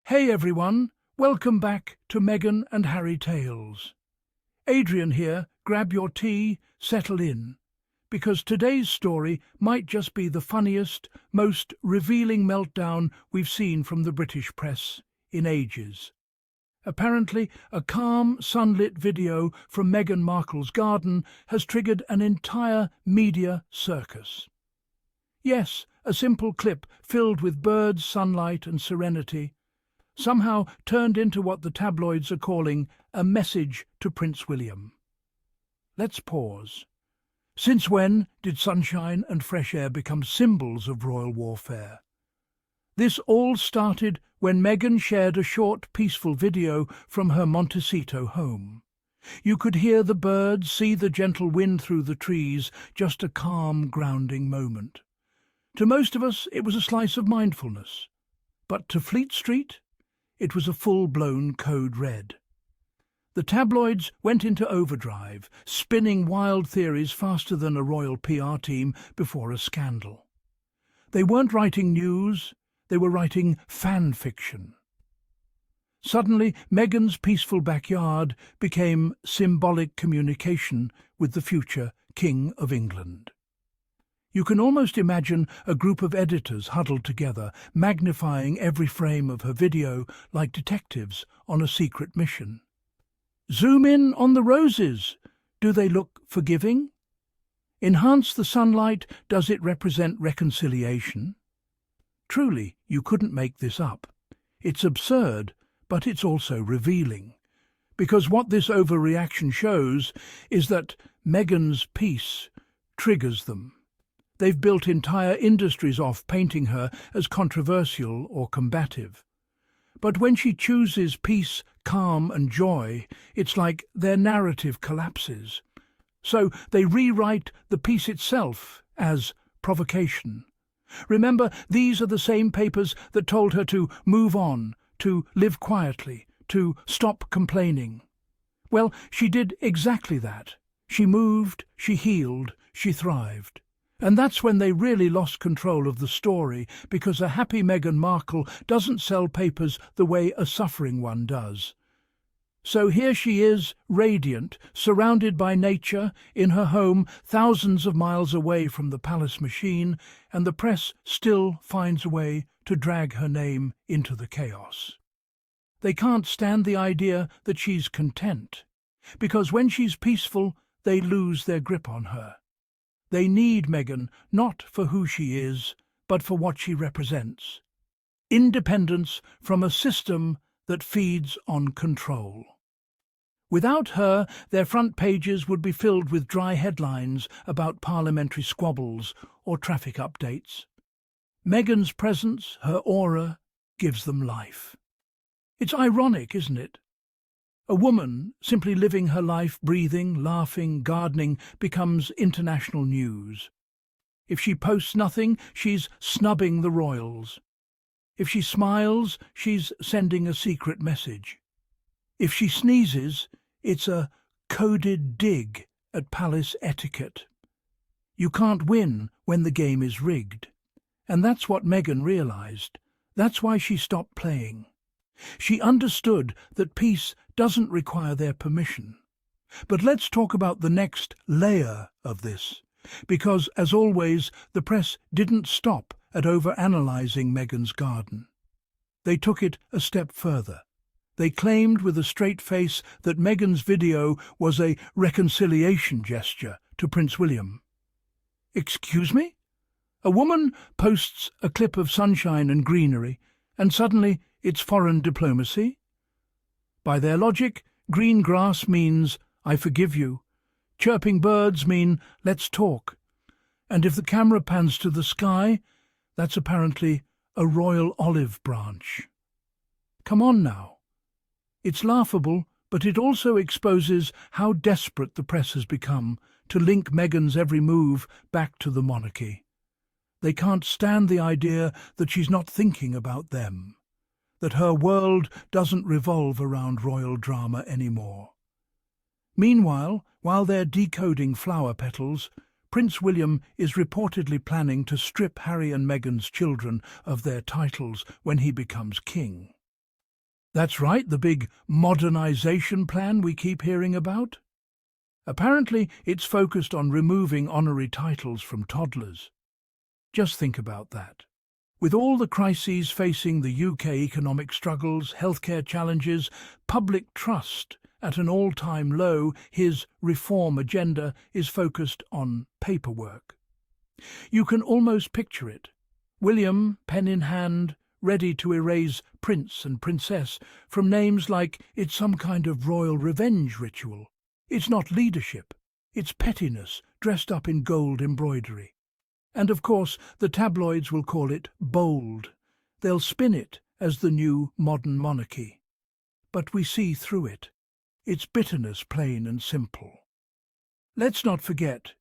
Hey everyone, welcome back to Meghan and Harry Tales. Adrian here, grab your tea, settle in, because today's story might just be the funniest, most revealing meltdown we've seen from the British press in ages. Apparently, a calm, sunlit video from Meghan Markle's garden has triggered an entire media circus. Yes, a simple clip filled with birds, sunlight and serenity, somehow turned into what the tabloids are calling a message to Prince William. Let's pause. Since when did sunshine and fresh air become symbols of royal warfare? This all started when Meghan shared a short, peaceful video from her Montecito home. You could hear the birds, see the gentle wind through the trees, just a calm, grounding moment. To most of us, it was a slice of mindfulness. But to Fleet Street, it was a full-blown code red. The tabloids went into overdrive, spinning wild theories faster than a royal PR team before a scandal. They weren't writing news, they were writing fan fiction. Suddenly, Meghan's peaceful backyard became symbolic communication with the future King of England. You can almost imagine a group of editors huddled together, magnifying every frame of her video like detectives on a secret mission. Zoom in on the roses. Do they look forgiving? Enhance the sunlight. Does it represent reconciliation? Truly, you couldn't make this up. It's absurd, but it's also revealing. Because what this overreaction shows is that Meghan's peace triggers them. They've built entire industries off painting her as controversial or combative. But when she chooses peace, calm and joy, it's like their narrative collapses. So they rewrite the piece itself as provocation. Remember, these are the same papers that told her to move on, to live quietly, to stop complaining. Well, she did exactly that. She moved, she healed, she thrived. And that's when they really lost control of the story, because a happy Meghan Markle doesn't sell papers the way a suffering one does. So here she is, radiant, surrounded by nature, in her home, thousands of miles away from the palace machine, and the press still finds a way to drag her name into the chaos. They can't stand the idea that she's content, because when she's peaceful, they lose their grip on her. They need Meghan not for who she is, but for what she represents. Independence from a system that feeds on control. Without her, their front pages would be filled with dry headlines about parliamentary squabbles or traffic updates. Meghan's presence, her aura, gives them life. It's ironic, isn't it? A woman, simply living her life, breathing, laughing, gardening, becomes international news. If she posts nothing, she's snubbing the royals. If she smiles, she's sending a secret message. If she sneezes, it's a coded dig at palace etiquette. You can't win when the game is rigged. And that's what Meghan realized. That's why she stopped playing. She understood that peace doesn't require their permission. But let's talk about the next layer of this, because, as always, the press didn't stop at overanalyzing Meghan's garden. They took it a step further. They claimed with a straight face that Meghan's video was a reconciliation gesture to Prince William. Excuse me? A woman posts a clip of sunshine and greenery, and suddenly it's foreign diplomacy? By their logic, green grass means, I forgive you. Chirping birds mean, let's talk. And if the camera pans to the sky, that's apparently a royal olive branch. Come on now. It's laughable, but it also exposes how desperate the press has become to link Meghan's every move back to the monarchy. They can't stand the idea that she's not thinking about them, that her world doesn't revolve around royal drama anymore. Meanwhile, while they're decoding flower petals, Prince William is reportedly planning to strip Harry and Meghan's children of their titles when he becomes king. That's right, the big modernization plan we keep hearing about. Apparently, it's focused on removing honorary titles from toddlers. Just think about that. With all the crises facing the UK, economic struggles, healthcare challenges, public trust at an all-time low, his reform agenda is focused on paperwork. You can almost picture it. William, pen in hand, ready to erase prince and princess from names like it's some kind of royal revenge ritual. It's not leadership, it's pettiness dressed up in gold embroidery. And of course, the tabloids will call it bold. They'll spin it as the new modern monarchy. But we see through it. It's bitterness, plain and simple. Let's not forget,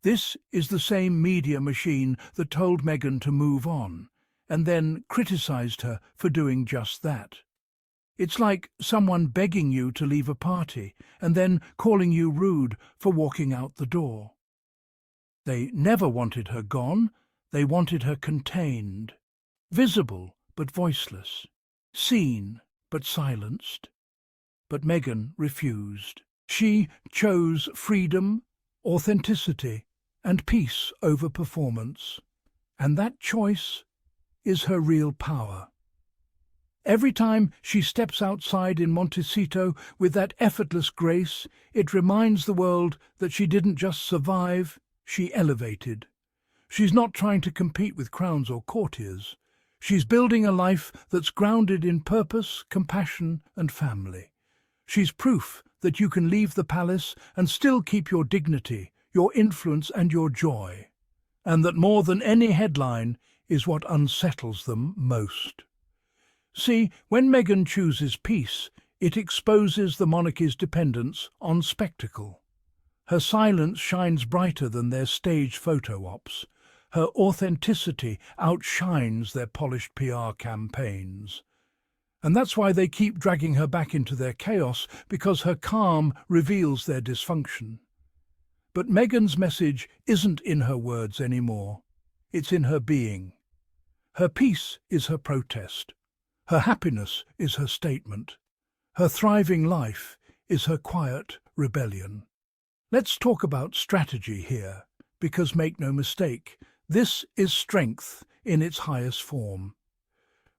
this is the same media machine that told Meghan to move on, and then criticised her for doing just that. It's like someone begging you to leave a party and then calling you rude for walking out the door. They never wanted her gone, they wanted her contained, visible but voiceless, seen but silenced. But Meghan refused. She chose freedom, authenticity, and peace over performance. And that choice is her real power. Every time she steps outside in Montecito with that effortless grace, it reminds the world that she didn't just survive, she elevated. She's not trying to compete with crowns or courtiers. She's building a life that's grounded in purpose, compassion, and family. She's proof that you can leave the palace and still keep your dignity, your influence, and your joy. And that more than any headline is what unsettles them most. See, when Meghan chooses peace, it exposes the monarchy's dependence on spectacle. Her silence shines brighter than their staged photo ops. Her authenticity outshines their polished PR campaigns. And that's why they keep dragging her back into their chaos, because her calm reveals their dysfunction. But Meghan's message isn't in her words anymore. It's in her being. Her peace is her protest. Her happiness is her statement. Her thriving life is her quiet rebellion. Let's talk about strategy here, because make no mistake, this is strength in its highest form.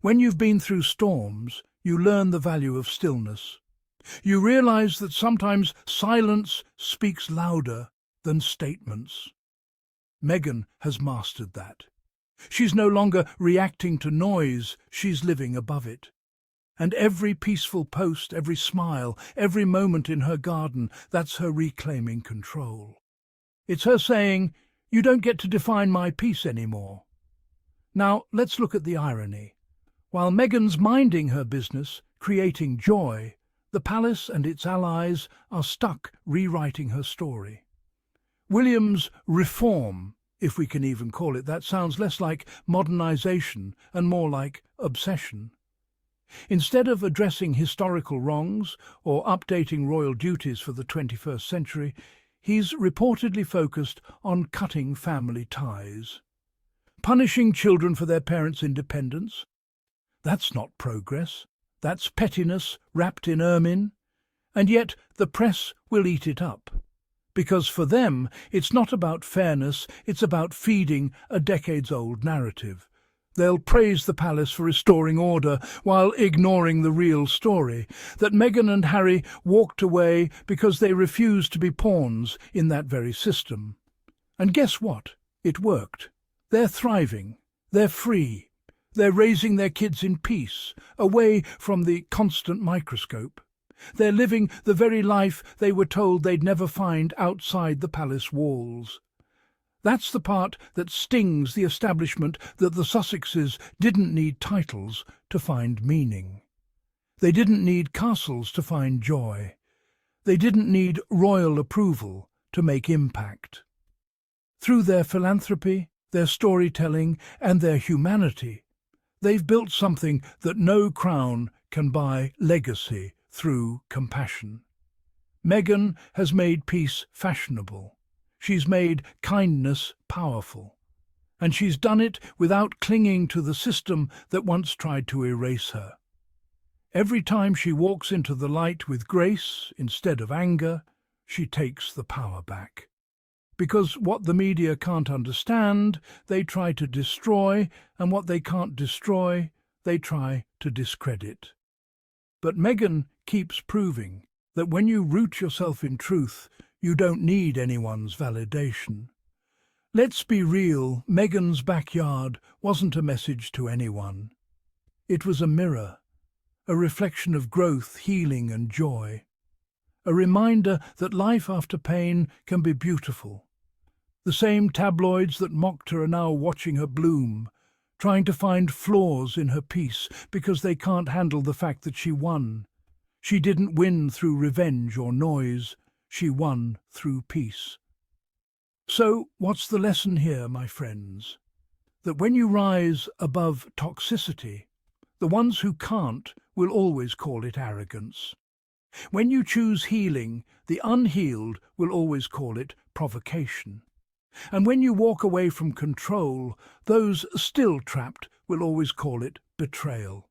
When you've been through storms, you learn the value of stillness. You realize that sometimes silence speaks louder than statements. Meghan has mastered that. She's no longer reacting to noise, she's living above it. And every peaceful post, every smile, every moment in her garden, that's her reclaiming control. It's her saying, "You don't get to define my peace anymore." Now, let's look at the irony. While Meghan's minding her business, creating joy, the palace and its allies are stuck rewriting her story. William's reform, if we can even call it that, sounds less like modernization and more like obsession. Instead of addressing historical wrongs or updating royal duties for the 21st century, he's reportedly focused on cutting family ties. Punishing children for their parents' independence? That's not progress. That's pettiness wrapped in ermine. And yet the press will eat it up. Because for them, it's not about fairness, it's about feeding a decades-old narrative. They'll praise the palace for restoring order while ignoring the real story, that Meghan and Harry walked away because they refused to be pawns in that very system. And guess what? It worked. They're thriving. They're free. They're raising their kids in peace, away from the constant microscope. They're living the very life they were told they'd never find outside the palace walls. That's the part that stings the establishment, that the Sussexes didn't need titles to find meaning. They didn't need castles to find joy. They didn't need royal approval to make impact. Through their philanthropy, their storytelling, and their humanity, they've built something that no crown can buy: legacy through compassion. Meghan has made peace fashionable. She's made kindness powerful. And she's done it without clinging to the system that once tried to erase her. Every time she walks into the light with grace instead of anger, she takes the power back. Because what the media can't understand, they try to destroy, and what they can't destroy, they try to discredit. But Meghan keeps proving that when you root yourself in truth, you don't need anyone's validation. Let's be real, Meghan's backyard wasn't a message to anyone. It was a mirror, a reflection of growth, healing and joy. A reminder that life after pain can be beautiful. The same tabloids that mocked her are now watching her bloom, trying to find flaws in her peace because they can't handle the fact that she won. She didn't win through revenge or noise, she won through peace. So, what's the lesson here, my friends? That when you rise above toxicity, the ones who can't will always call it arrogance. When you choose healing, the unhealed will always call it provocation. And when you walk away from control, those still trapped will always call it betrayal.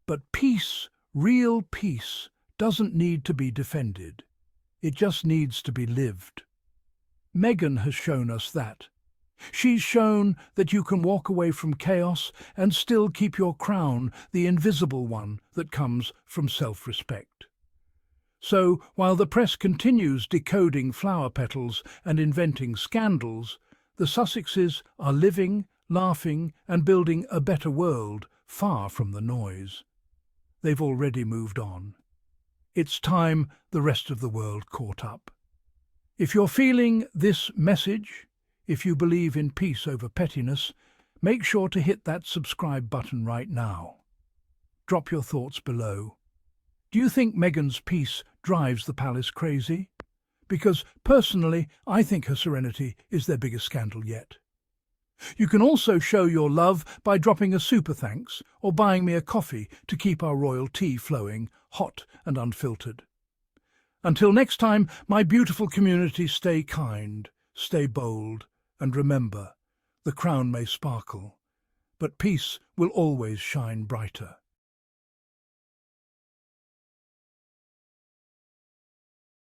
But peace, real peace, doesn't need to be defended. It just needs to be lived. Meghan has shown us that. She's shown that you can walk away from chaos and still keep your crown, the invisible one that comes from self-respect. So, while the press continues decoding flower petals and inventing scandals, the Sussexes are living, laughing and building a better world far from the noise. They've already moved on. It's time the rest of the world caught up. If you're feeling this message, if you believe in peace over pettiness, make sure to hit that subscribe button right now. Drop your thoughts below. Do you think Meghan's peace drives the palace crazy? Because, personally, I think her serenity is their biggest scandal yet. You can also show your love by dropping a super thanks or buying me a coffee to keep our royal tea flowing, hot and unfiltered. Until next time, my beautiful community, stay kind, stay bold, and remember, the crown may sparkle, but peace will always shine brighter.